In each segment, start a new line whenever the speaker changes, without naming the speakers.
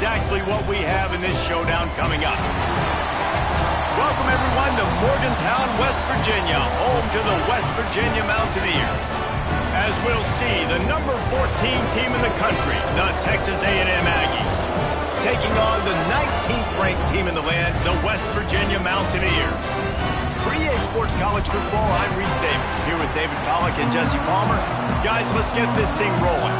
exactly what we have in this showdown coming up. Welcome, everyone, to Morgantown, West Virginia, home to the West Virginia Mountaineers. As we'll see, the number 14 team in the country, the Texas A&M Aggies, taking on the 19th-ranked team in the land, the West Virginia Mountaineers. For EA Sports College Football, I'm Reese Davis, here with David Pollack and Jesse Palmer. Guys, let's get this thing rolling.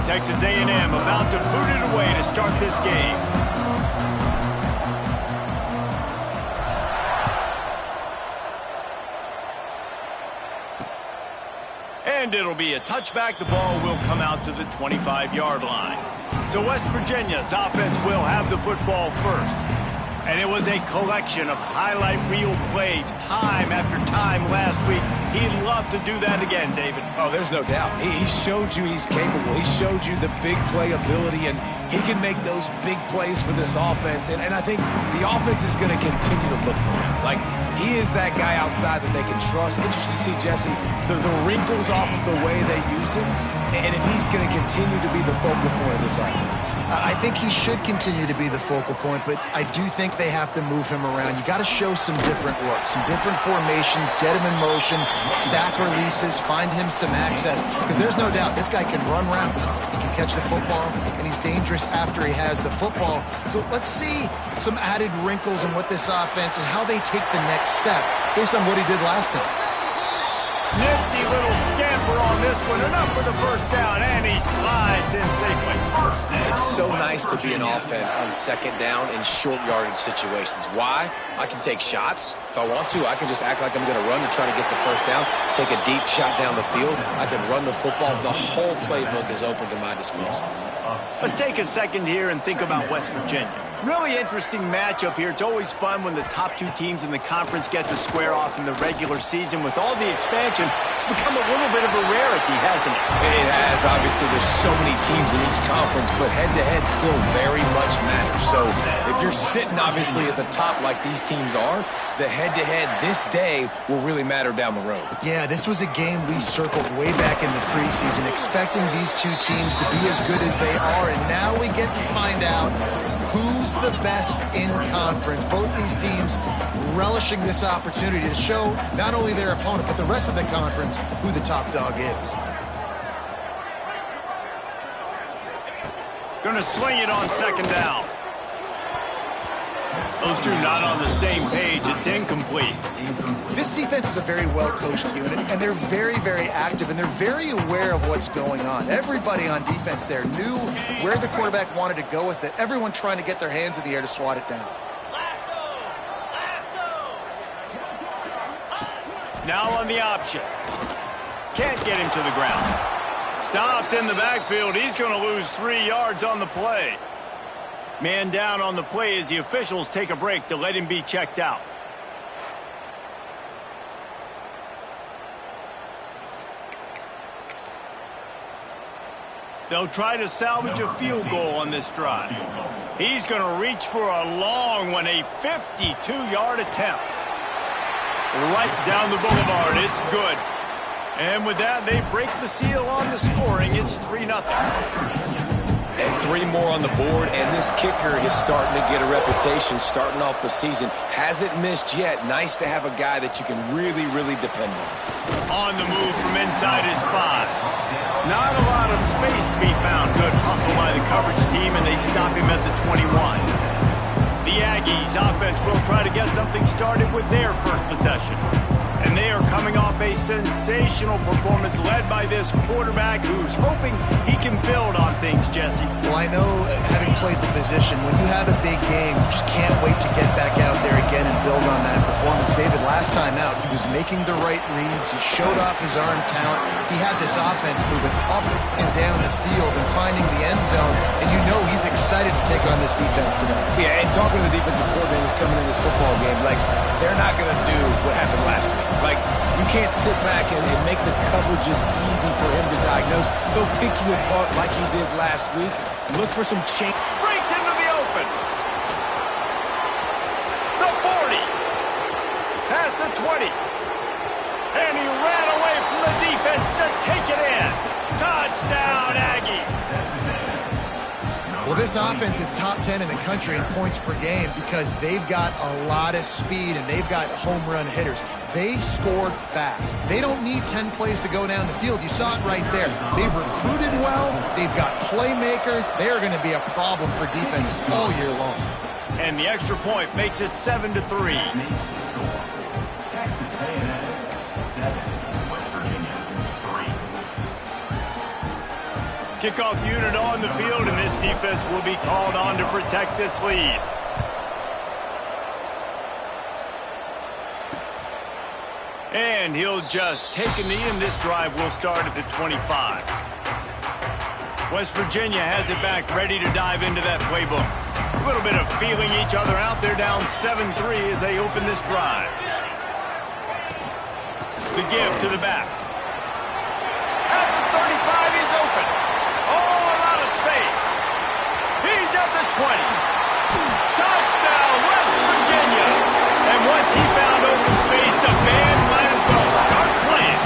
Texas A&M about to boot it away to start this game. And it'll be a touchback. The ball will come out to the 25-yard line. So West Virginia's offense will have the football first. And it was a collection of highlight reel plays time after time last week. He'd love to do that again, David.
Oh, there's no doubt. He showed you he's capable. He showed you the big play ability, and he can make those big plays for this offense. And I think the offense is going to continue to look for him. Like, he is that guy outside that they can trust. Interesting to see, Jesse, the wrinkles off of the way they used him, and if he's going to continue to be the focal point of this offense.
I think he should continue to be the focal point, but I do think they have to move him around. You got to show some different looks, some different formations, get him in motion, stack releases, find him some access, because there's no doubt this guy can run routes, he can catch the football, and he's dangerous after he has the football. So let's see some added wrinkles in what this offense and how they take the next step based on what he did last time.
Nifty little scamper on this one, enough for the first down, and he slides in safely.
It's so nice to be an offense on second down in short yardage situations. Why? I can take shots. If I want to, I can just act like I'm going to run to try to get the first down, take a deep shot down the field. I can run the football. The whole playbook is open to my disposal.
Let's take a second here and think about West Virginia. Really interesting matchup here. It's always fun when the top two teams in the conference get to square off in the regular season. With all the expansion, it's become a little bit of a rarity, hasn't it?
It has. Obviously, there's so many teams in each conference, but head-to-head still very much matters. So if you're sitting, obviously, at the top like these teams are, the head-to-head this day will really matter down the road.
Yeah, this was a game we circled way back in the preseason, expecting these two teams to be as good as they are, and now we get to find out who's the best in conference. Both these teams relishing this opportunity to show not only their opponent, but the rest of the conference who the top dog is.
Gonna swing it on second down. Those two not on the same page. It's incomplete.
This defense is a very well-coached unit, and they're very, very active, and they're very aware of what's going on. Everybody on defense there knew where the quarterback wanted to go with it. Everyone trying to get their hands in the air to swat it down.
Now on the option. Can't get him to the ground. Stopped in the backfield. He's going to lose 3 yards on the play. Man down on the play as the officials take a break to let him be checked out. They'll try to salvage a field goal on this drive. He's going to reach for a long one, a 52-yard attempt. Right down the boulevard. It's good. And with that, they break the seal on the scoring. It's 3-0.
And 3 more on the board, and this kicker is starting to get a reputation starting off the season. Hasn't missed yet. Nice to have a guy that you can really, really depend on.
On the move from inside his 5. Not a lot of space to be found. Good hustle by the coverage team, and they stop him at the 21. The Aggies offense will try to get something started with their first possession. And they are coming off a sensational performance led by this quarterback who's hoping he can build on things, Jesse.
Well, I know, having played the position, when you have a big game, you just can't wait to get back out there again and build on that performance. David, last time out, he was making the right reads. He showed off his arm talent. He had this offense moving up and down the field and finding the end zone. And you know he's excited to take on this defense today.
Yeah, and talking to the defensive coordinators coming in this football game, like, they're not going to do what happened last week. Like, you can't sit back and make the coverages easy for him to diagnose. He'll pick you apart like he did last week. Look for some change.
Breaks into the open. The 40. Past the 20. And he ran away from the defense to take it in. Touchdown, Aggies.
Well, this offense is top 10 in the country in points per game because they've got a lot of speed and they've got home run hitters. They score fast. They don't need 10 plays to go down the field. You saw it right there. They've recruited well. They've got playmakers. They're going to be a problem for defenses all year long.
And the extra point makes it 7-3. Kickoff unit on the field, and this defense will be called on to protect this lead. And he'll just take a knee, and this drive will start at the 25. West Virginia has it back, ready to dive into that playbook. A little bit of feeling each other out. They're down 7-3 as they open this drive. The give to the back. At the 35, he's open. Oh, a lot of space. He's at the 20. Touchdown, West Virginia. And once he found open space, the band might as well start playing.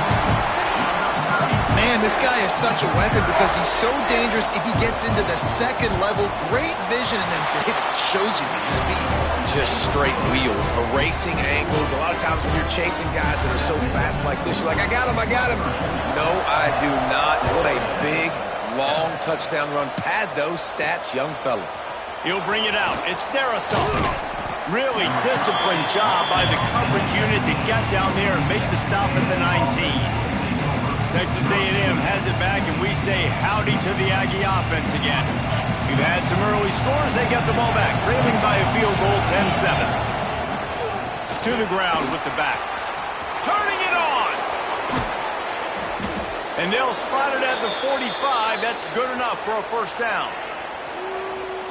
Man, this guy is such a weapon because he's so dangerous if he gets into the second level. Great vision, and then David shows you the speed.
Just straight wheels, erasing angles. A lot of times when you're chasing guys that are so fast like this, you're like, I got him. No, I do not. What a big, long touchdown run. Pad those stats, young fella.
He'll bring it out. It's Darason. Really disciplined job by the coverage unit to get down there and make the stop at the 19. Texas A&M has it back, and we say howdy to the Aggie offense again. We've had some early scores. They get the ball back, trailing by a field goal, 10-7. To the ground with the back. Turning it on! And they'll spot it at the 45. That's good enough for a first down.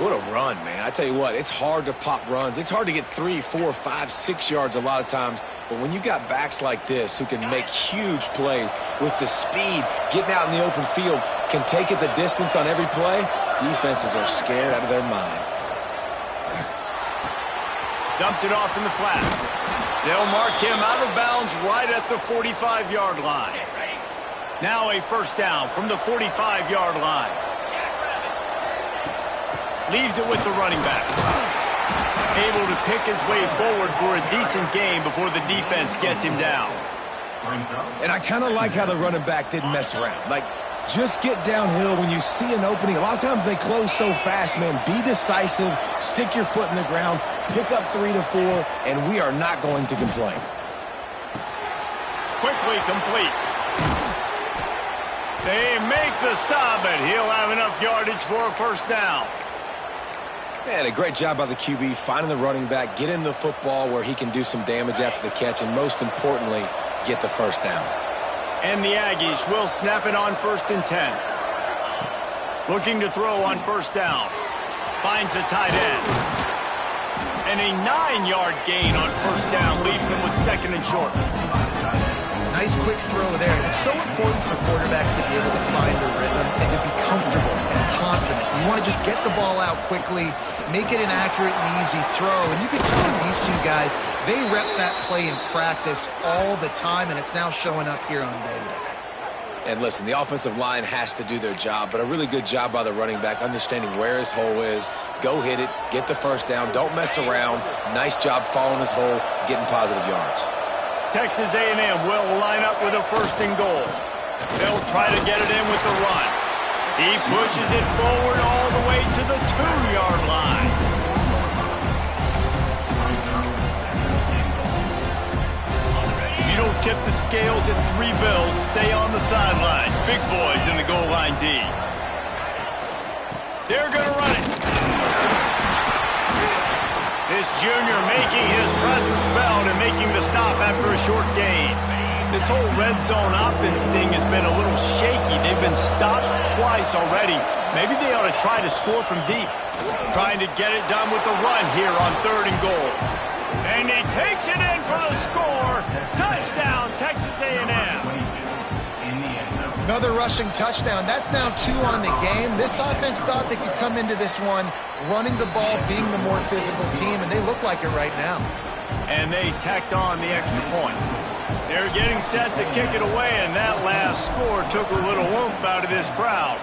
What a run, man. I tell you what, it's hard to pop runs. It's hard to get 3, 4, 5, 6 yards a lot of times. But when you got backs like this who can make huge plays with the speed, getting out in the open field, can take it the distance on every play, defenses are scared out of their mind.
Dumps it off in the flats. They'll mark him out of bounds right at the 45-yard line. Now a first down from the 45-yard line. Leaves it with the running back. Able to pick his way forward for a decent game before the defense gets him down.
And I kind of like how the running back didn't mess around. Like, just get downhill when you see an opening. A lot of times they close so fast, man. Be decisive, stick your foot in the ground, pick up 3 to 4, and we are not going to complain.
Quickly complete. They make the stop, and he'll have enough yardage for a first down.
Man, a great job by the QB finding the running back, getting the football where he can do some damage after the catch, and most importantly, get the first down.
And the Aggies will snap it on 1st and 10. Looking to throw on first down. Finds a tight end. And a 9-yard gain on first down leaves him with 2nd and short.
Nice quick throw there. It's so important for quarterbacks to be able to find a rhythm and to be comfortable and confident. You want to just get the ball out quickly, make it an accurate and easy throw. And you can tell these two guys, they rep that play in practice all the time, and it's now showing up here on game day.
And listen, the offensive line has to do their job, but a really good job by the running back understanding where his hole is. Go hit it, get the first down, don't mess around. Nice job following his hole, getting positive yards.
Texas A&M will line up with a 1st and goal. They'll try to get it in with the run. He pushes it forward all the way to the 2-yard line. You don't tip the scales at 3 bills. Stay on the sideline. Big boys in the goal line D. They're going to run it. This junior making his presence felt and making the stop after a short gain. This whole red zone offense thing has been a little shaky. They've been stopped twice already. Maybe they ought to try to score from deep. Trying to get it done with the run here on 3rd and goal. And he takes it in for the score. Touchdown, Texas A&M.
Another rushing touchdown. That's now 2 on the game. This offense thought they could come into this one running the ball, being the more physical team, and they look like it right now.
And they tacked on the extra point. They're getting set to kick it away, and that last score took a little oomph out of this crowd.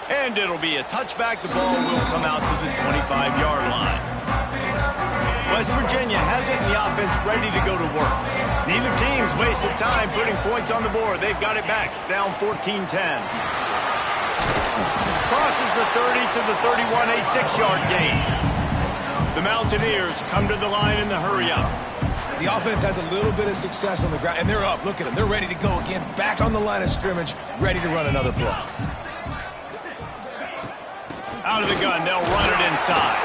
And it'll be a touchback. The ball will come out to the 25-yard line. West Virginia has it in the offense ready to go to work. Neither team's wasted time putting points on the board. They've got it back, down 14-10. Crosses the 30 to the 31, a 6-yard gain. The Mountaineers come to the line in the hurry-up.
The offense has a little bit of success on the ground, and they're up. Look at them. They're ready to go again, back on the line of scrimmage, ready to run another play.
Out of the gun, they'll run it inside.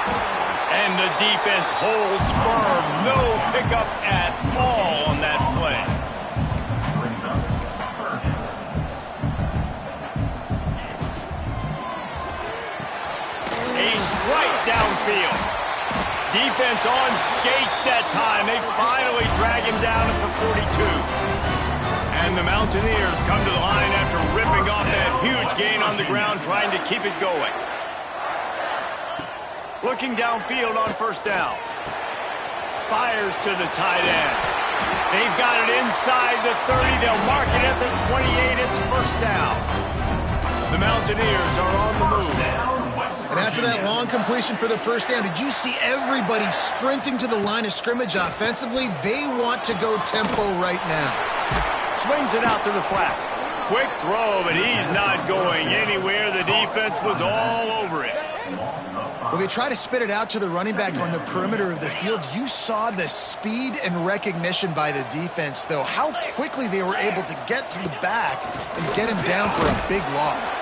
And the defense holds firm. No pickup at all on that play. A strike downfield. Defense on skates that time. They finally drag him down at the 42. And the Mountaineers come to the line after ripping off that huge gain on the ground, trying to keep it going. Looking downfield on 1st down. Fires to the tight end. They've got it inside the 30. They'll mark it at the 28. It's 1st down. The Mountaineers are on the move.
And after that long completion for the 1st down, did you see everybody sprinting to the line of scrimmage offensively? They want to go tempo right now.
Swings it out to the flat. Quick throw, but he's not going anywhere. The defense was all over it.
Well, they try to spit it out to the running back on the perimeter of the field. You saw the speed and recognition by the defense, though. How quickly they were able to get to the back and get him down for a big loss.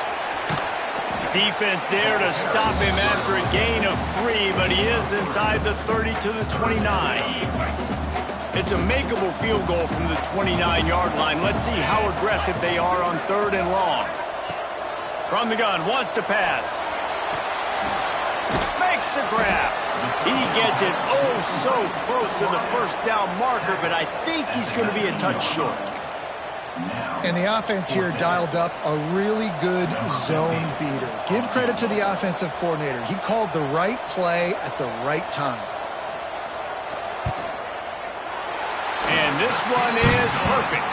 Defense there to stop him after a gain of 3, but he is inside the 30 to the 29. It's a makeable field goal from the 29-yard line. Let's see how aggressive they are on 3rd and long. From the gun, wants to pass. Makes the grab. He gets it so close to the 1st down marker, but I think he's going to be a touch short.
And the offense here dialed up a really good zone beater. Give credit to the offensive coordinator. He called the right play at the right time.
And this one is perfect.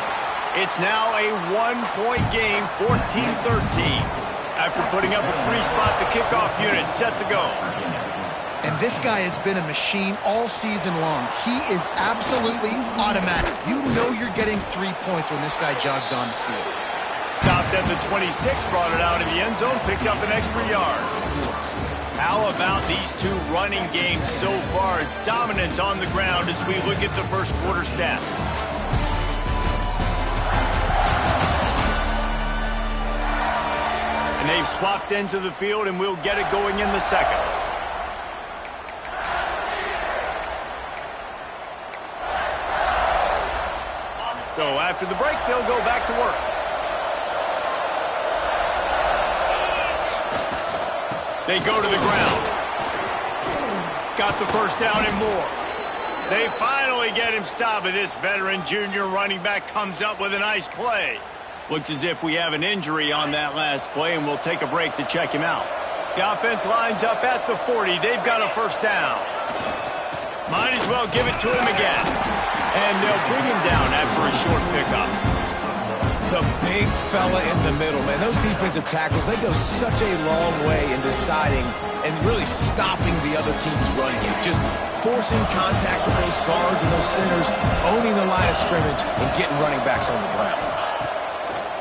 It's now a 1-point game, 14-13. After putting up a 3-spot, the kickoff unit set to go.
And this guy has been a machine all season long. He is absolutely automatic. You know you're getting 3 points when this guy jogs on the field.
Stopped at the 26, brought it out of the end zone, picked up an extra yard. How about these two running games so far? Dominance on the ground as we look at the 1st quarter stats. And they've swapped into the field, and we'll get it going in the 2nd. So after the break, they'll go back to work. They go to the ground. Got the 1st down and more. They finally get him stopped, but this veteran junior running back comes up with a nice play. Looks as if we have an injury on that last play, and we'll take a break to check him out. The offense lines up at the 40. They've got a 1st down. Might as well give it to him again. And they'll bring him down after a short pickup.
The big fella in the middle, man. Those defensive tackles, they go such a long way in deciding and really stopping the other team's run game. Just forcing contact with those guards and those centers, owning the line of scrimmage, and getting running backs on the ground.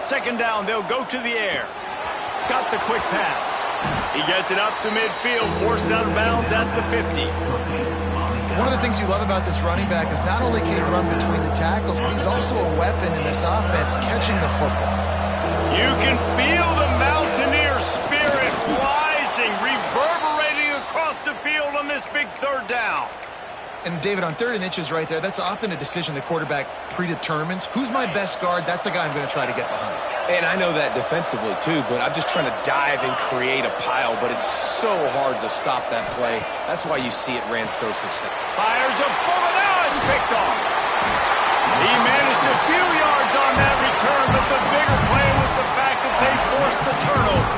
Second down, they'll go to the air. Got the quick pass. He gets it up to midfield, forced out of bounds at the 50.
One of the things you love about this running back is not only can he run between the tackles, but he's also a weapon in this offense catching the football.
You can feel the Mountaineer spirit rising, reverberating across the field on this big third down.
And, David, on 3rd and inches right there, that's often a decision the quarterback predetermines. Who's my best guard? That's the guy I'm going to try to get behind.
And I know that defensively, too, but I'm just trying to dive and create a pile, but it's so hard to stop that play. That's why you see it ran so successful.
Fires a bullet, now it's picked off. He managed a few yards on that return, but the bigger play was the fact that they forced the turnover.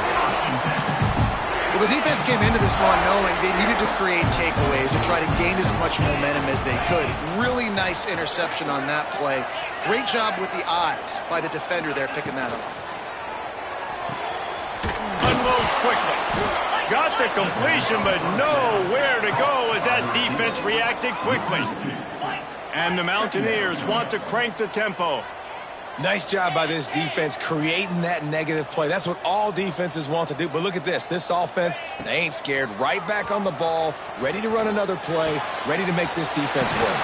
Well, the defense came into this one knowing they needed to create takeaways to try to gain as much momentum as they could. Really nice interception on that play. Great job with the eyes by the defender there picking that off.
Unloads quickly. Got the completion, but nowhere to go as that defense reacted quickly. And the Mountaineers want to crank the tempo.
Nice job by this defense creating that negative play. That's what all defenses want to do. But look at this. This offense, they ain't scared. Right back on the ball, ready to run another play, ready to make this defense work.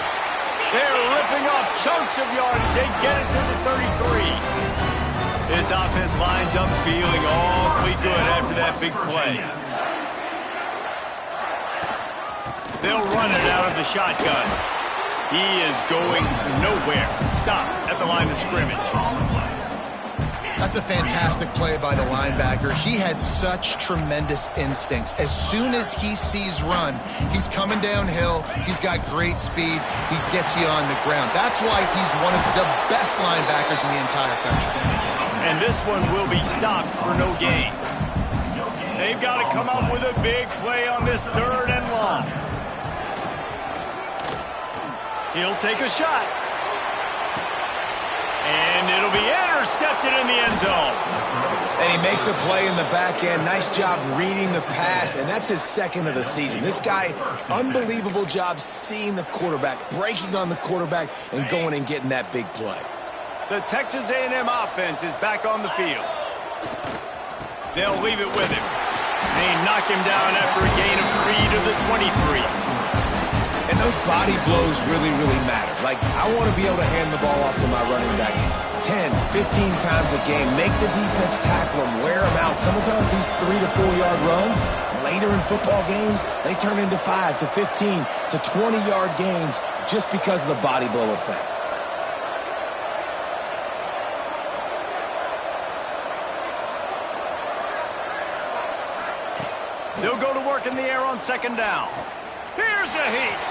They're ripping off chunks of yardage. They get it to the 33. This offense lines up feeling awfully good after that big play. They'll run it out of the shotgun. He is going nowhere. Stop at the line of scrimmage.
That's a fantastic play by the linebacker. He has such tremendous instincts. As soon as he sees run, he's coming downhill. He's got great speed. He gets you on the ground. That's why he's one of the best linebackers in the entire country.
And this one will be stopped for no gain. They've got to come up with a big play on this 3rd and long. He'll take a shot. And it'll be intercepted in the end zone.
And he makes a play in the back end. Nice job reading the pass, and that's his 2nd of the season. This guy, unbelievable job seeing the quarterback, breaking on the quarterback, and going and getting that big play.
The Texas A&M offense is back on the field. They'll leave it with him. They knock him down after a gain of 3 to the 23.
And those body blows really, really matter. Like, I want to be able to hand the ball off to my running back 10, 15 times a game. Make the defense tackle him, wear him out. Sometimes these 3 to 4 yard runs, later in football games, they turn into 5 to 15 to 20 yard gains just because of the body blow effect.
They'll go to work in the air on 2nd down. Here's a heat.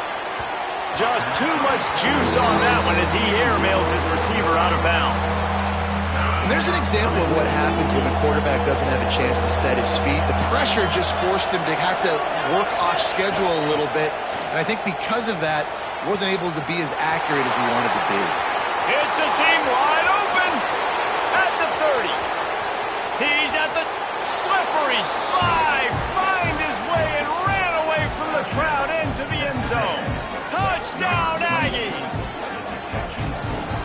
Just too much juice on that one as he airmails his receiver out of bounds.
And there's an example of what happens when the quarterback doesn't have a chance to set his feet. The pressure just forced him to have to work off schedule a little bit. And I think because of that, he wasn't able to be as accurate as he wanted to be.
It's a seam wide open at the 30. He's at the slippery slide, find his way and ran away from the crowd into the end zone. Touchdown, Aggies!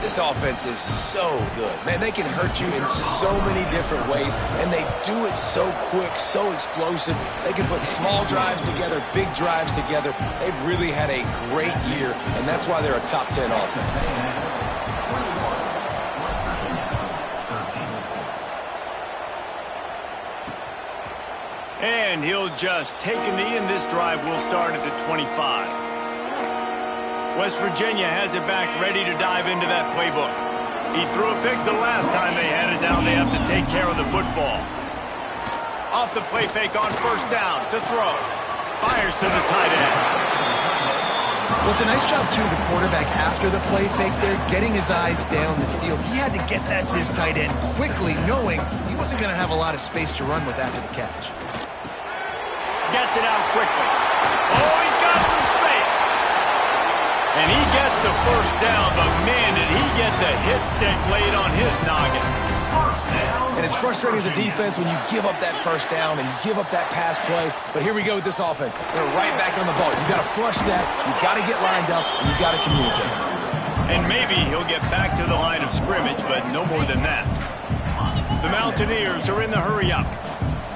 This offense is so good. Man, they can hurt you in so many different ways, and they do it so quick, so explosive. They can put small drives together, big drives together. They've really had a great year, and that's why they're a top 10 offense.
And he'll just take a knee, and this drive will start at the 25. West Virginia has it back, ready to dive into that playbook. He threw a pick the last time they had it down. They have to take care of the football. Off the play fake on 1st down to throw. Fires to the tight end.
Well, it's a nice job, too, the quarterback after the play fake there, getting his eyes down the field. He had to get that to his tight end quickly, knowing he wasn't going to have a lot of space to run with after the catch.
Gets it out quickly. Oh, he's got some space. And he gets the first down, but man, did he get the hit stick laid on his noggin.
And it's frustrating as a defense when you give up that first down and you give up that pass play. But here we go with this offense. They're right back on the ball. You got to flush that. You got to get lined up, and you got to communicate.
And maybe he'll get back to the line of scrimmage, but no more than that. The Mountaineers are in the hurry-up.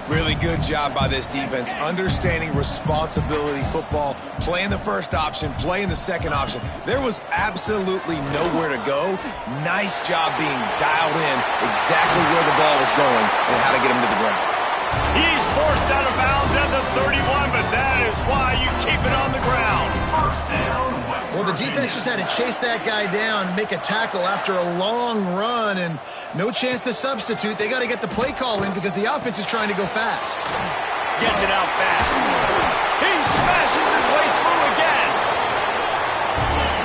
Really good job by this defense, understanding responsibility football, playing the first option, playing the second option. There was absolutely nowhere to go. Nice job being dialed in exactly where the ball was going and how to get him to the ground.
He's forced out of bounds at the 31, but that is why you keep it on the ground.
Well, the defense just had to chase that guy down, make a tackle after a long run, and no chance to substitute. They got to get the play call in because the offense is trying to go fast.
Gets it out fast. He smashes his way through again.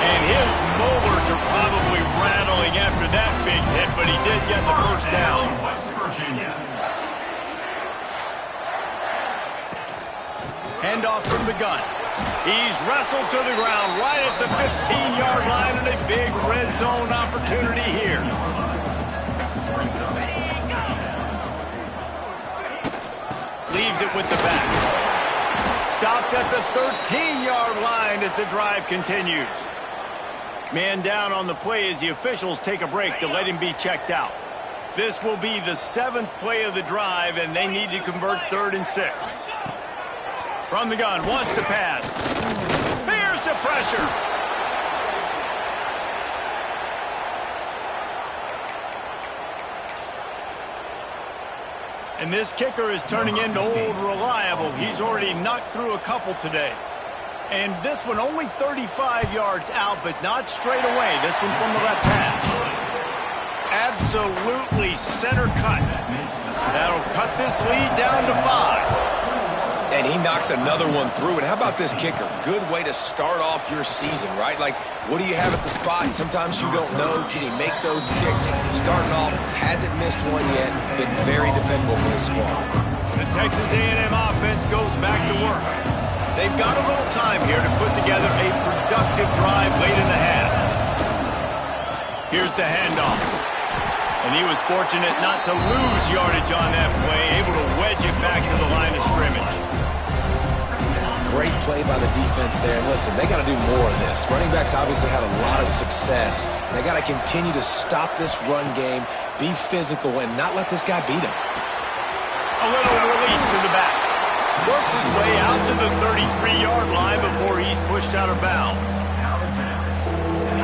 And his molars are probably rattling after that big hit, but he did get the first down. Handoff from the gun. He's wrestled to the ground right at the 15-yard line, and a big red zone opportunity here. Leaves it with the back. Stopped at the 13-yard line as the drive continues. Man down on the play as the officials take a break to let him be checked out. This will be the 7th play of the drive, and they need to convert 3rd and 6. From the gun, wants to pass. Here's the pressure. And this kicker is turning into old reliable. He's already knocked through a couple today. And this one only 35 yards out, but not straight away. This one from the left hash. Absolutely center cut. That'll cut this lead down to 5.
And he knocks another one through. And how about this kicker? Good way to start off your season, right? Like, what do you have at the spot? Sometimes you don't know. Can he make those kicks? Starting off, hasn't missed one yet. Been very dependable for this squad.
The Texas A&M offense goes back to work. They've got a little time here to put together a productive drive late in the half. Here's the handoff. And he was fortunate not to lose yardage on that play, able to wedge it back to the line of scrimmage.
Great play by the defense there. And listen, they got to do more of this. Running backs obviously had a lot of success. They got to continue to stop this run game, be physical, and not let this guy beat him.
A little release to the back. Works his way out to the 33-yard line before he's pushed out of bounds.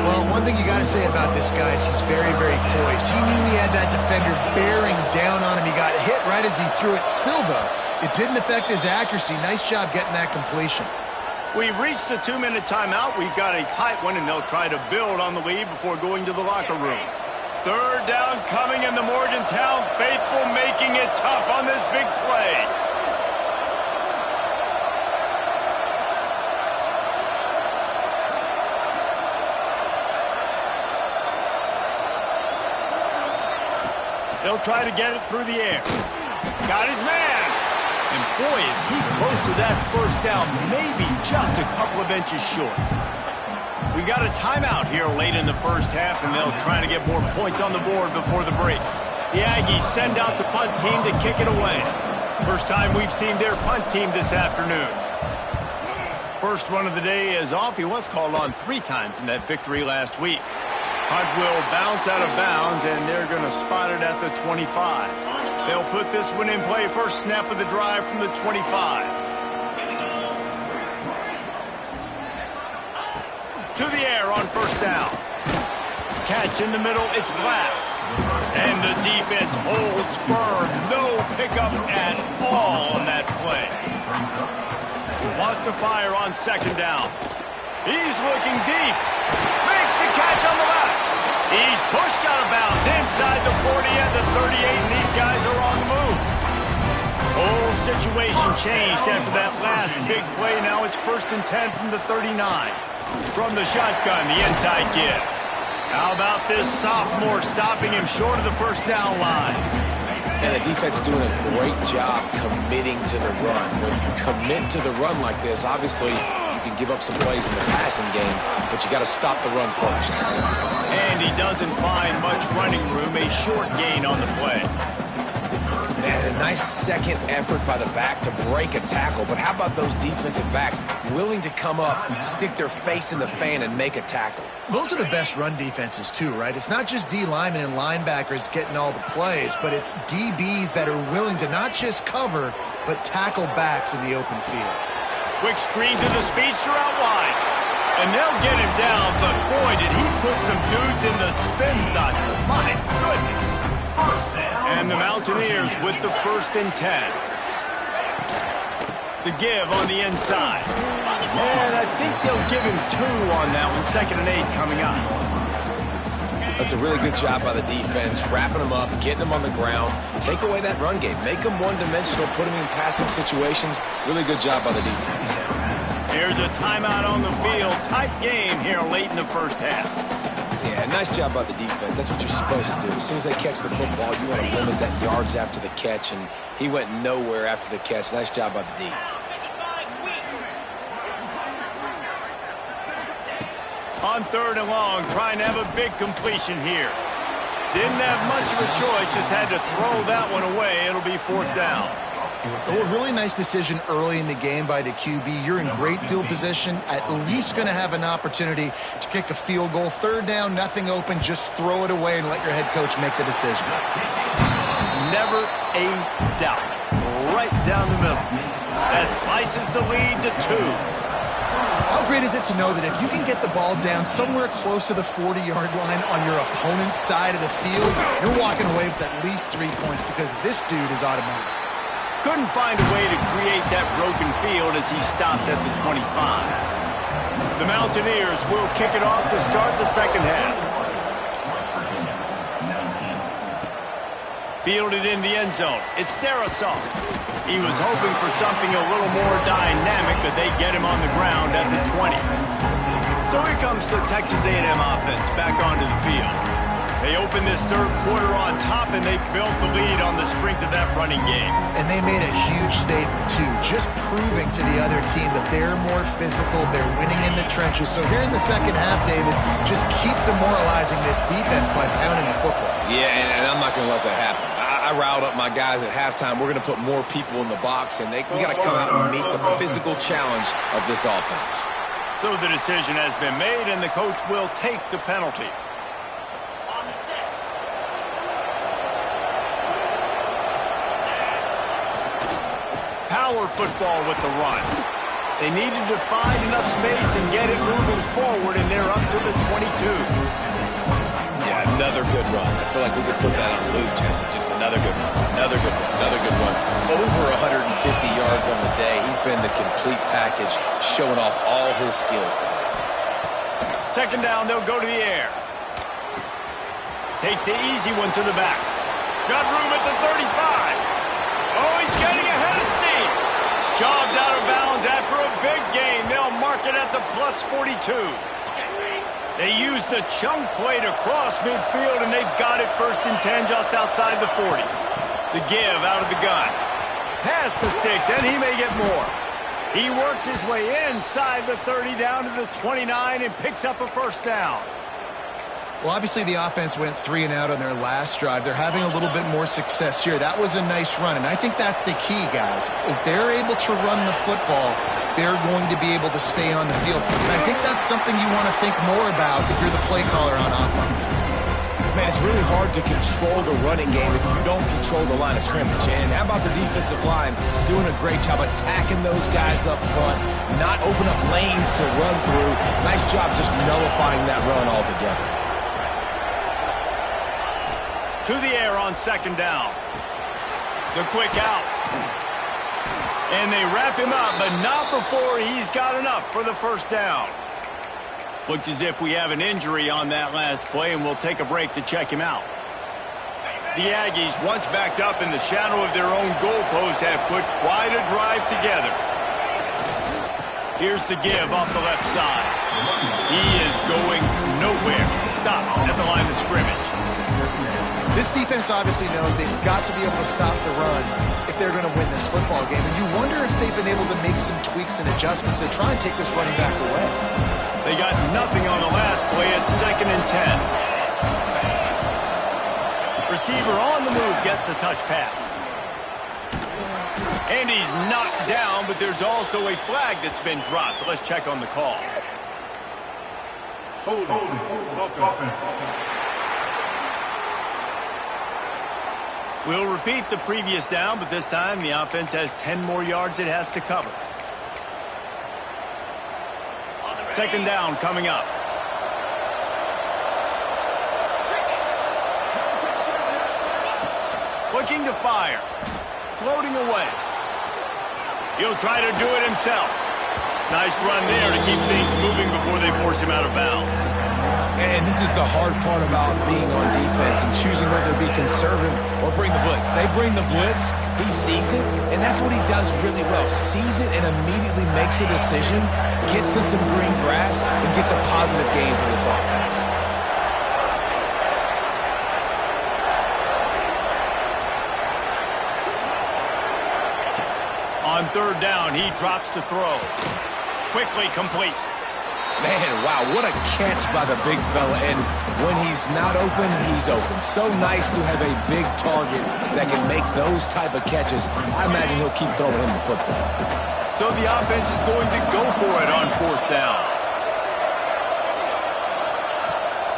Well, one thing you got to say about this guy is he's very, very poised. He knew he had that defender bearing down on him. He got hit right as he threw it. Still, though, it didn't affect his accuracy. Nice job getting that completion.
We've reached the 2-minute timeout. We've got a tight one, and they'll try to build on the lead before going to the locker room. 3rd down coming, and the Morgantown faithful making it tough on this big play. They'll try to get it through the air. Got his man. And boy, is he close to that first down, maybe just a couple of inches short. We got a timeout here late in the first half, and they'll try to get more points on the board before the break. The Aggies send out the punt team to kick it away. First time we've seen their punt team this afternoon. First one of the day is off. He was called on 3 times in that victory last week. Punt will bounce out of bounds, and they're going to spot it at the 25. They'll put this one in play. First snap of the drive from the 25. To the air on first down. Catch in the middle, it's Glass. And the defense holds firm. No pickup at all on that play. Wants to fire on 2nd down. He's looking deep. Makes the catch on the left. He's pushed out of bounds inside the 40 and the 38, and these guys are on the move. Whole situation changed after that last big play. Now it's 1st and 10 from the 39. From the shotgun, the inside give. How about this sophomore stopping him short of the first down line?
And the defense doing a great job committing to the run. When you commit to the run like this, obviously you can give up some plays in the passing game, but you got to stop the run first.
And he doesn't find much running room, a short gain on the play.
And a nice second effort by the back to break a tackle, but how about those defensive backs willing to come up, stick their face in the fan, and make a tackle?
Those are the best run defenses too, right? It's not just D linemen and linebackers getting all the plays, but it's DBs that are willing to not just cover, but tackle backs in the open field.
Quick screen to the speedster out wide. And they'll get him down, but boy, did he put some dudes in the spin cycle. My goodness. And the Mountaineers with the 1st and 10. The give on the inside. And I think they'll give him 2 on that one. 2nd and 8 coming up.
That's a really good job by the defense, wrapping them up, getting them on the ground, take away that run game, make them one-dimensional, put them in passing situations. Really good job by the defense.
Here's a timeout on the field. Tight game here late in the 1st half.
Yeah, nice job by the defense. That's what you're supposed to do. As soon as they catch the football, you want to limit that yards after the catch, and he went nowhere after the catch. Nice job by the D.
On 3rd and long, trying to have a big completion here. Didn't have much of a choice, just had to throw that one away. It'll be 4th down.
Oh, a really nice decision early in the game by the QB. You're in great field position, at least going to have an opportunity to kick a field goal. 3rd down, nothing open, just throw it away and let your head coach make the decision.
Never a doubt. Right down the middle. That slices the lead to 2.
How great is it to know that if you can get the ball down somewhere close to the 40-yard line on your opponent's side of the field, you're walking away with at least 3 points because this dude is automatic.
Couldn't find a way to create that broken field as he stopped at the 25. The Mountaineers will kick it off to start the 2nd half. Fielded in the end zone. It's their assault. He was hoping for something a little more dynamic, but they get him on the ground at the 20. So here comes the Texas A&M offense back onto the field. They opened this 3rd quarter on top, and they built the lead on the strength of that running game.
And they made a huge statement, too, just proving to the other team that they're more physical, they're winning in the trenches. So here in the 2nd half, David, just keep demoralizing this defense by pounding the football.
Yeah, and I'm not going to let that happen. I riled up my guys at halftime. We're going to put more people in the box, and we got to come out and meet the physical challenge of this offense.
So the decision has been made, and the coach will take the penalty. Power football with the run. They needed to find enough space and get it moving forward, and they're up to the 22.
Yeah, another good run. I feel like we could put that on loop, Jesse. Just another good run. Another good run. Another good run. Over 150 yards on the day. He's been the complete package, showing off all his skills today.
2nd down, they'll go to the air. Takes the easy one to the back. Got room at the 35. Oh, he's getting ahead of steam. Shoved out of bounds after a big gain. They'll mark it at the plus 42. They used the chunk play to cross midfield, and they've got it 1st and 10 just outside the 40. The give out of the gun. Past the sticks, and he may get more. He works his way inside the 30 down to the 29 and picks up a 1st down.
Well, obviously the offense went 3 and out on their last drive. They're having a little bit more success here. That was a nice run, and I think that's the key, guys. If they're able to run the football, they're going to be able to stay on the field. And I think that's something you want to think more about if you're the play caller on offense.
Man, it's really hard to control the running game if you don't control the line of scrimmage. And how about the defensive line doing a great job attacking those guys up front, not open up lanes to run through. Nice job just nullifying that run altogether.
To the air on 2nd down. The quick out. And they wrap him up, but not before he's got enough for the 1st down. Looks as if we have an injury on that last play, and we'll take a break to check him out. The Aggies, once backed up in the shadow of their own goalpost, have put quite a drive together. Here's the give off the left side. He is going nowhere. Stop at the line of scrimmage.
This defense obviously knows they've got to be able to stop the run if they're going to win this football game. And you wonder if they've been able to make some tweaks and adjustments to try and take this running back away.
They got nothing on the last play. It's 2nd and 10. Receiver on the move gets the touch pass. And he's knocked down, but there's also a flag that's been dropped. Let's check on the call.
Hold on.
We'll repeat the previous down, but this time the offense has 10 more yards it has to cover. 2nd down coming up. Looking to fire. Floating away. He'll try to do it himself. Nice run there to keep things moving before they force him out of bounds.
And this is the hard part about being on defense and choosing whether to be conservative or bring the blitz. They bring the blitz, he sees it, and that's what he does really well. Sees it and immediately makes a decision, gets to some green grass, and gets a positive gain for this offense.
On 3rd down, he drops to throw. Quickly complete.
Man, wow, what a catch by the big fella. And when he's not open, he's open. So nice to have a big target that can make those type of catches. I imagine he'll keep throwing him the football.
So the offense is going to go for it on 4th down.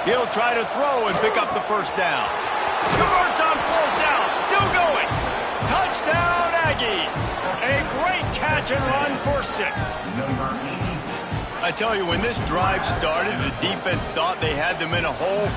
He'll try to throw and pick up the 1st down. Converts on 4th down. Still going. Touchdown, Aggies. A great catch and run for 6. I tell you, when this drive started, the defense thought they had them in a hole.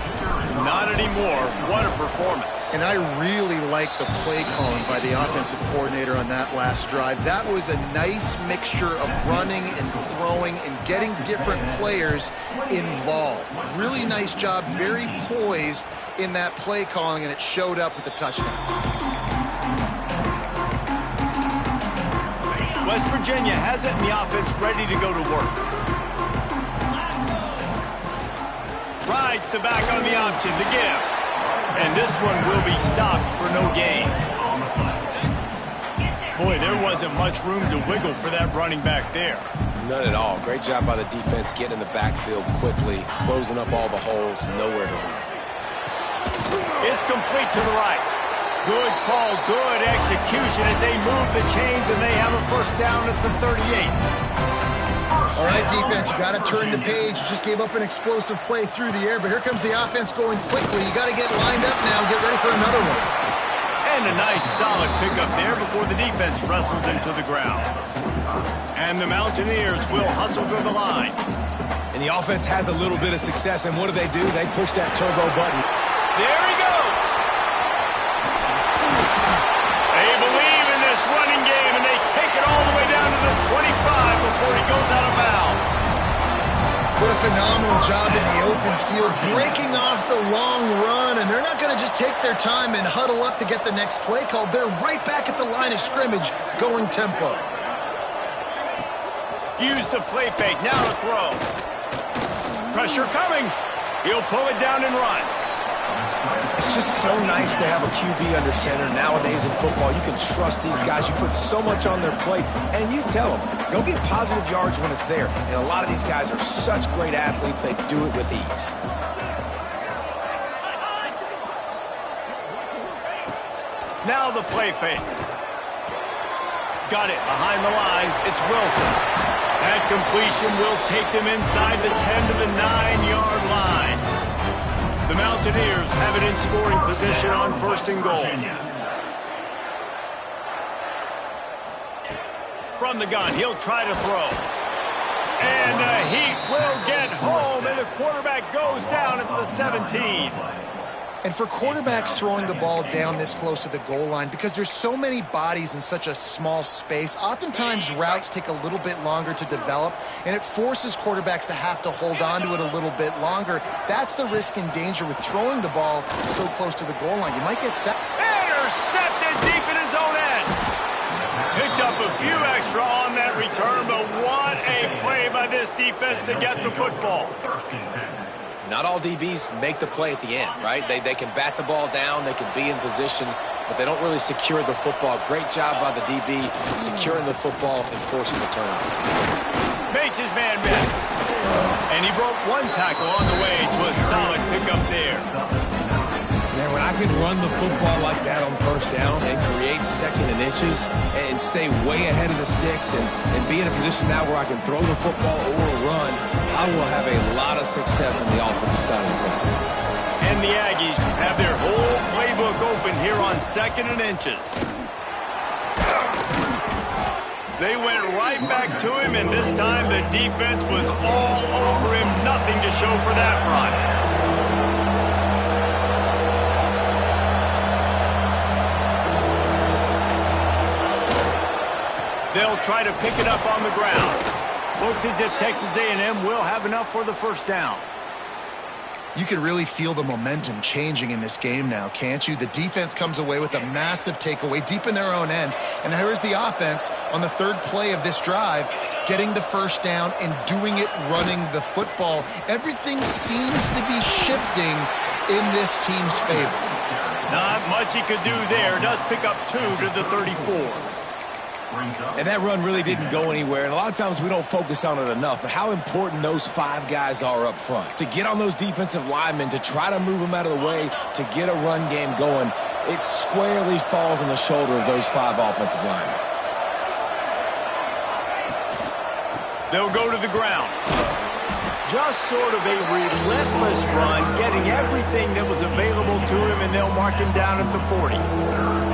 Not anymore. What a performance.
And I really like the play calling by the offensive coordinator on that last drive. That was a nice mixture of running and throwing and getting different players involved. Really nice job, very poised in that play calling, and it showed up with the touchdown.
West Virginia has it in the offense ready to go to work. Rides the back on the option to give. And this one will be stopped for no gain. Boy, there wasn't much room to wiggle for that running back there.
None at all. Great job by the defense getting in the backfield quickly, closing up all the holes, nowhere to run.
It's complete to the right. Good call, good execution as they move the chains, and they have a 1st down at the 38.
All right, defense, you got to turn the page. You just gave up an explosive play through the air, but here comes the offense going quickly. You got to get lined up now and get ready for another one.
And a nice solid pickup there before the defense wrestles him to the ground. And the Mountaineers will hustle to the line.
And the offense has a little bit of success, and what do? They push that turbo button.
There he goes. They believe in this running game, and they take it all the way down to the 25 before he goes out of bounds.
What a phenomenal job in the open field, breaking off the long run, and they're not going to just take their time and huddle up to get the next play called. They're right back at the line of scrimmage, going tempo.
Use the play fake, now to throw. Pressure coming. He'll pull it down and run.
It's just so nice to have a QB under center. Nowadays in football, you can trust these guys. You put so much on their plate, and you tell them, go get positive yards when it's there. And a lot of these guys are such great athletes, they do it with ease.
Now the play fake. Got it behind the line. It's Wilson. That completion will take them inside the 10 to the 9-yard line. The Mountaineers have it in scoring position on 1st and goal. From the gun, he'll try to throw. And the Heat will get home, and the quarterback goes down at the 17.
And for quarterbacks throwing the ball down this close to the goal line, because there's so many bodies in such a small space, oftentimes routes take a little bit longer to develop, and it forces quarterbacks to have to hold on to it a little bit longer. That's the risk and danger with throwing the ball so close to the goal line. You might get set.
Intercepted deep in his own end. Picked up a few extra on that return, but what a play by this defense to get the football.
Not all DBs make the play at the end, right? They can bat the ball down, they can be in position, but they don't really secure the football. Great job by the DB securing the football and forcing the turnover.
Makes his man miss. And he broke one tackle on the way to a solid pickup there.
Man, when I can run the football like that on first down and create second and inches and stay way ahead of the sticks and be in a position now where I can throw the football or run, I will have a lot of success on the offensive side of the football.
And the Aggies have their whole playbook open here on second and inches. They went right back to him, and this time the defense was all over him. Nothing to show for that run. They'll try to pick it up on the ground. Looks as if Texas A&M will have enough for the first down.
You can really feel the momentum changing in this game now, can't you? The defense comes away with a massive takeaway deep in their own end. And here's the offense on the third play of this drive, getting the first down and doing it running the football. Everything seems to be shifting in this team's favor.
Not much he could do there. Does pick up 2 to the 34.
And that run really didn't go anywhere, and a lot of times we don't focus on it enough, but how important those 5 guys are up front. To get on those defensive linemen, to try to move them out of the way, to get a run game going, it squarely falls on the shoulder of those 5 offensive linemen.
They'll go to the ground. Just sort of a relentless run, getting everything that was available to him, and they'll mark him down at the 40.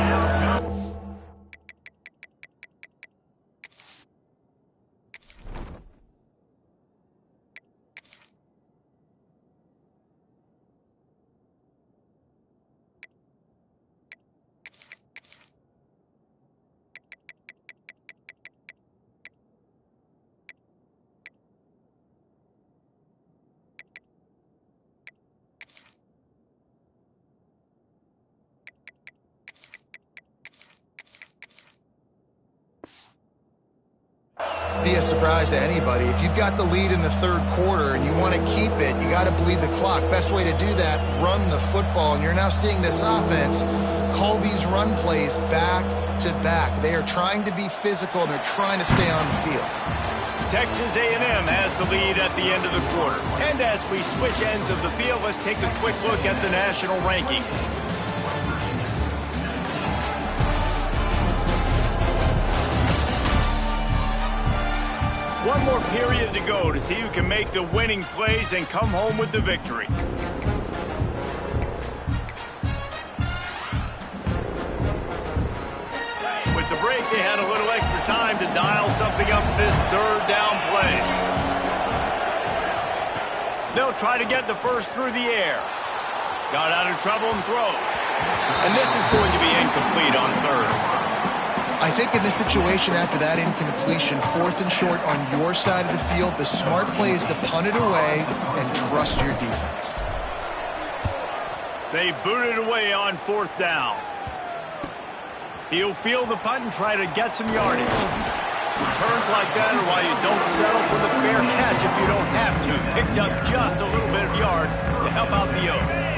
Be a surprise to anybody. If you've got the lead in the third quarter and you want to keep it, you got to bleed the clock. Best way to do that, run the football. And you're now seeing this offense call these run plays back to back. They are trying to be physical and they're trying to stay on the field.
Texas A&M has the lead at the end of the quarter. And as we switch ends of the field, let's take a quick look at the national rankings. One more period to go to see who can make the winning plays and come home with the victory. With the break, they had a little extra time to dial something up for this third down play. They'll try to get the first through the air. Got out of trouble and throws. And this is going to be incomplete on third.
I think in this situation, after that incompletion, 4th and short on your side of the field, the smart play is to punt it away and trust your defense.
They boot it away on 4th down. He'll field the punt and try to get some yardage. Returns like that are why you don't settle for the fair catch if you don't have to. Picks up just a little bit of yards to help out the O.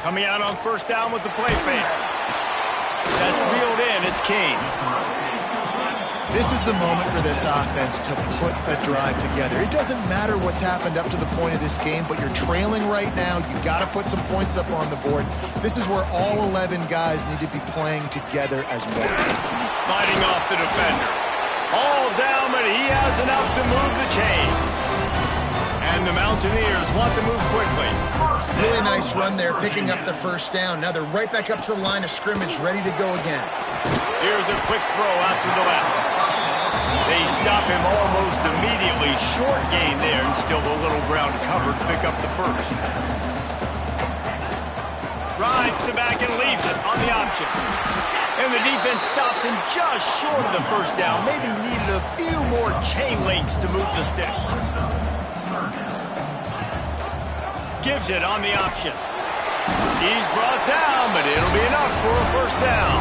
Coming out on first down with the play fake. That's reeled in. It's King.
This is the moment for this offense to put a drive together. It doesn't matter what's happened up to the point of this game, but you're trailing right now. You've got to put some points up on the board. This is where all 11 guys need to be playing together as one.
Fighting off the defender. All down, but he has enough to move the chains. And the Mountaineers want to move quickly.
Really nice run there, picking up the first down. Now they're right back up to the line of scrimmage, ready to go again.
Here's a quick throw out to the left. They stop him almost immediately. Short gain there, and still a little ground covered to pick up the first. Rides the back and leaves it on the option. And the defense stops him just short of the first down. Maybe needed a few more chain links to move the sticks. Gives it on the option. He's brought down, but it'll be enough for a first down.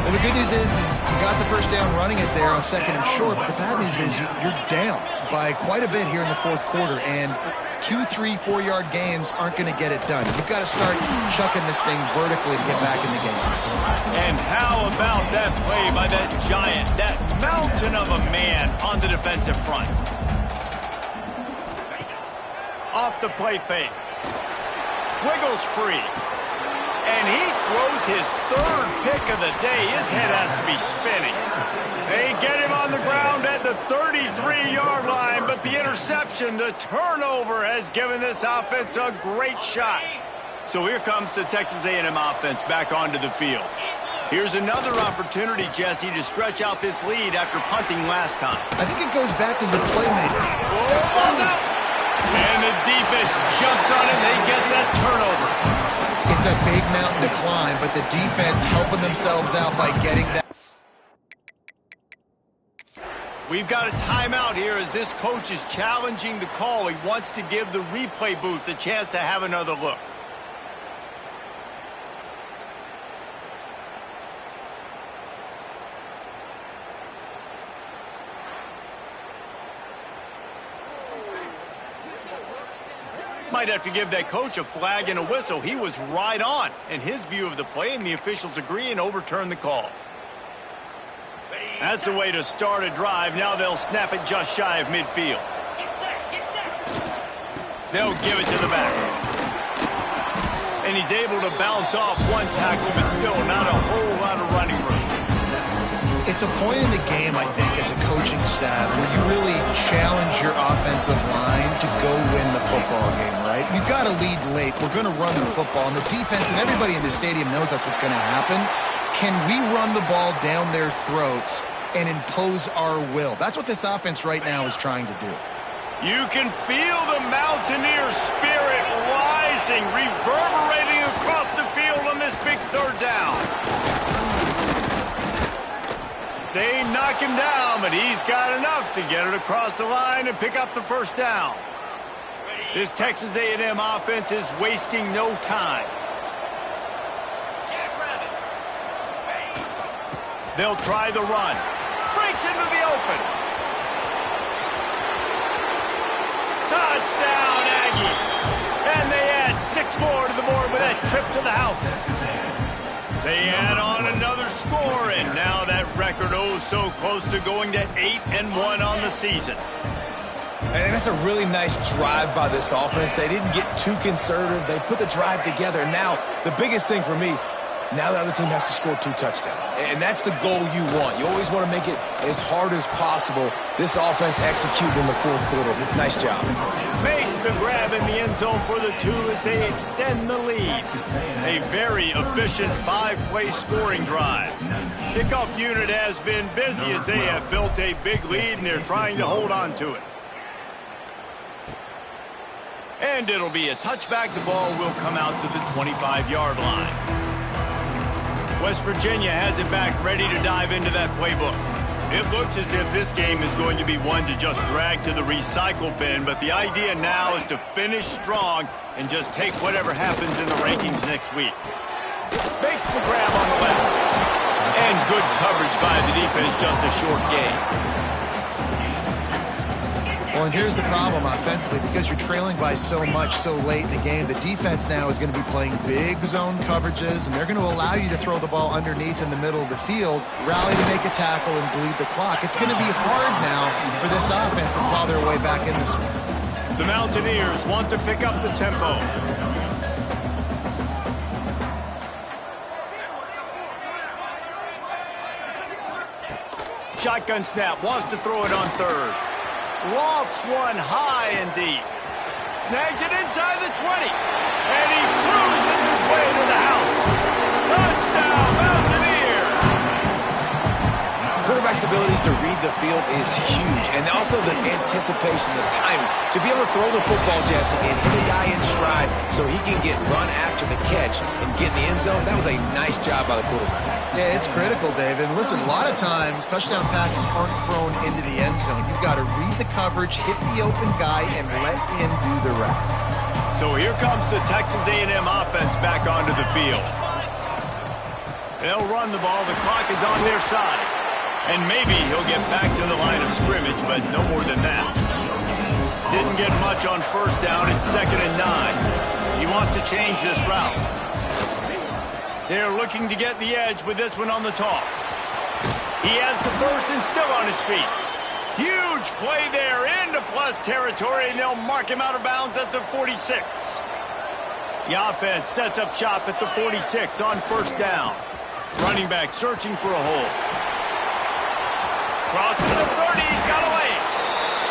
Well, the good news is you got the first down running it there on 2nd and short, but the bad news is you're down by quite a bit here in the 4th quarter, and 2, 3, 4-yard gains aren't going to get it done. You've got to start chucking this thing vertically to get back in the game.
And how about that play by that giant, that mountain of a man on the defensive front? Off the play fake. Wiggles free. And he throws his 3rd pick of the day. His head has to be spinning. They get him on the ground at the 33-yard line, but the interception, the turnover, has given this offense a great shot. So here comes the Texas A&M offense back onto the field. Here's another opportunity, Jesse, to stretch out this lead after punting last time.
I think it goes back to the playmaker.
Oh, ball's out! And the defense jumps on it, they get that turnover.
It's a big mountain to climb, but the defense helping themselves out by getting that.
We've got a timeout here as this coach is challenging the call. He wants to give the replay booth the chance to have another look. Might have to give that coach a flag and a whistle. He was right on in his view of the play, and the officials agree and overturn the call. That's the way to start a drive. Now they'll snap it just shy of midfield. They'll give it to the back. And he's able to bounce off one tackle, but still not a whole lot of running room.
It's a point in the game, I think, as a coaching staff, where you really challenge your offensive line to go win the football game, right? You've got to lead late. We're going to run the football, and the defense and everybody in the stadium knows that's what's going to happen. Can we run the ball down their throats and impose our will? That's what this offense right now is trying to do.
You can feel the Mountaineer spirit rising, reverberating across the field on this big 3rd down. They knock him down, but he's got enough to get it across the line and pick up the first down. This Texas A&M offense is wasting no time. They'll try the run. Breaks into the open. Touchdown, Aggies. And they add 6 more to the board with that trip to the house. They add on another score, and now that record so close to going to 8-1 on the season.
And that's a really nice drive by this offense. They didn't get too conservative. They put the drive together. Now, the biggest thing for me, now the other team has to score 2 touchdowns. And that's the goal you want. You always want to make it as hard as possible. This offense executed in the 4th quarter. Nice job.
Makes the grab in the end zone for the 2 as they extend the lead. A very efficient 5-play scoring drive. Kickoff unit has been busy as they have built a big lead and they're trying to hold on to it. And it'll be a touchback. The ball will come out to the 25-yard line. West Virginia has it back, ready to dive into that playbook. It looks as if this game is going to be one to just drag to the recycle bin, but the idea now is to finish strong and just take whatever happens in the rankings next week. Makes the grab on the left. And good coverage by the defense, just a short gain.
Well, and here's the problem offensively, because you're trailing by so much so late in the game, the defense now is going to be playing big zone coverages, and they're going to allow you to throw the ball underneath in the middle of the field, rally to make a tackle, and bleed the clock. It's going to be hard now for this offense to claw their way back in this one.
The Mountaineers want to pick up the tempo. Shotgun snap, wants to throw it on 3rd. Lofts one high and deep. Snags it inside the 20. And he cruises his way to the house. Touchdown, Mountaineers!
Quarterback's abilities to read the field is huge. And also the anticipation, the timing. To be able to throw the football, Jesse, and hit a guy in stride so he can get run after the catch and get in the end zone, that was a nice job by the quarterback.
Yeah, it's critical, David. Listen, a lot of times touchdown passes aren't thrown into the end zone. You've got to read the coverage, hit the open guy, and let him do the rest.
So here comes the Texas A&M offense back onto the field. They'll run the ball. The clock is on their side. And maybe he'll get back to the line of scrimmage, but no more than that. Didn't get much on first down. It's 2nd and 9. He wants to change this route. They're looking to get the edge with this one on the toss. He has the first and still on his feet. Huge play there into plus territory, and they'll mark him out of bounds at the 46. The offense sets up shop at the 46 on first down. Running back searching for a hole. Crossing the 30, he's got away.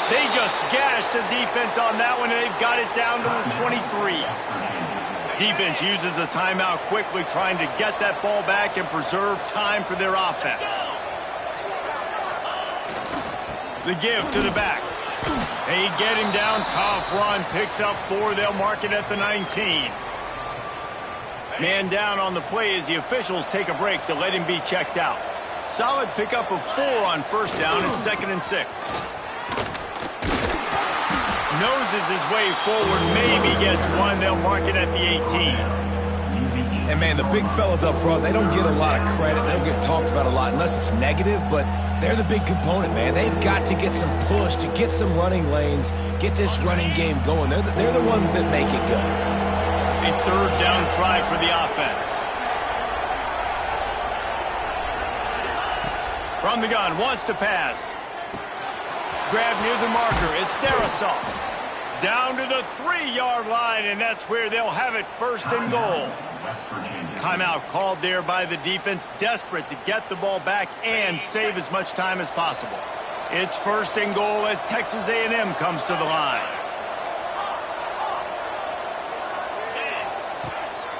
They just gashed the defense on that one, and they've got it down to the 23. Defense uses a timeout quickly, trying to get that ball back and preserve time for their offense. The give to the back. They get him down. Tough run. Picks up 4. They'll mark it at the 19. Man down on the play as the officials take a break to let him be checked out. Solid pickup of 4 on first down and 2nd and 6. Noses his way forward. Maybe gets 1. They'll mark it at the 18.
And, man, the big fellas up front, they don't get a lot of credit. They don't get talked about a lot unless it's negative, but they're the big component, man. They've got to get some push, to get some running lanes, get this running game going. They're the ones that make it go.
A 3rd down try for the offense. From the gun, wants to pass. Grab near the marker. It's Darisaw. Down to the 3-yard line, and that's where they'll have it, 1st and goal. Timeout called there by the defense, desperate to get the ball back and save as much time as possible. It's 1st and goal as Texas A&M comes to the line.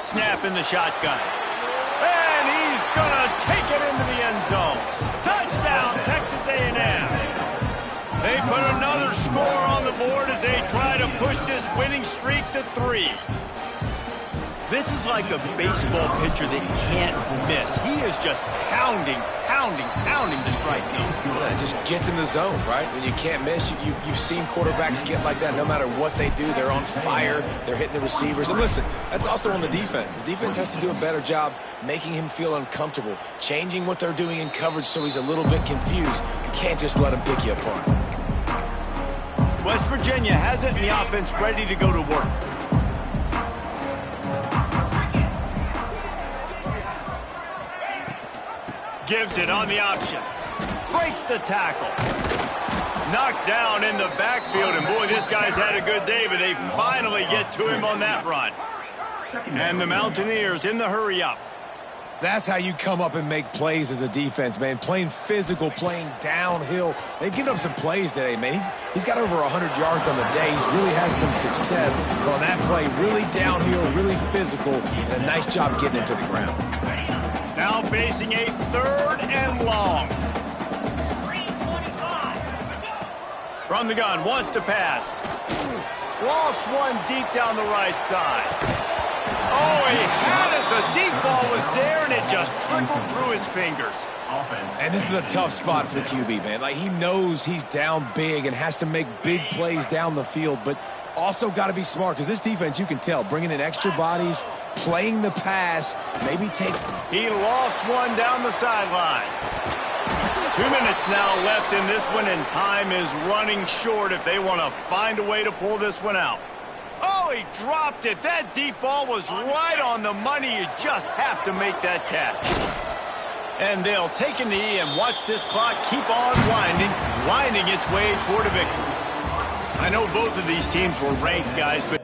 Snap in the shotgun. And he's going to take it into the end zone. Touchdown, Texas A&M. They put another score on the board as they try to push this winning streak to 3. This is like a baseball pitcher that can't miss. He is just pounding the strike zone.
Yeah, it just gets in the zone, right? When you can't miss, you've seen quarterbacks get like that. No matter what they do, they're on fire. They're hitting the receivers. And listen, that's also on the defense. The defense has to do a better job making him feel uncomfortable, changing what they're doing in coverage so he's a little bit confused. You can't just let him pick you apart.
West Virginia has it in the offense ready to go to work. Gives it on the option. Breaks the tackle. Knocked down in the backfield, and boy, this guy's had a good day, but they finally get to him on that run. And the Mountaineers in the hurry-up.
That's how you come up and make plays as a defense, man. Playing physical, playing downhill. They've given up some plays today, man. He's got over 100 yards on the day. He's really had some success. But on that play, really downhill, really physical, and a nice job getting it to the ground.
Now facing a 3rd and long. From the gun, wants to pass. Lost one deep down the right side. Oh, he had it. The deep ball was there, and it just trickled through his fingers.
And this is a tough spot for the QB, man. Like, he knows he's down big and has to make big plays down the field, but also got to be smart, because this defense, you can tell, bringing in extra bodies, playing the pass, maybe take...
He lost one down the sideline. 2 minutes now left in this one, and time is running short if they want to find a way to pull this one out. Oh, he dropped it. That deep ball was right on the money. You just have to make that catch. And they'll take a knee and watch this clock keep on winding its way toward a victory. I know both of these teams were ranked, guys, but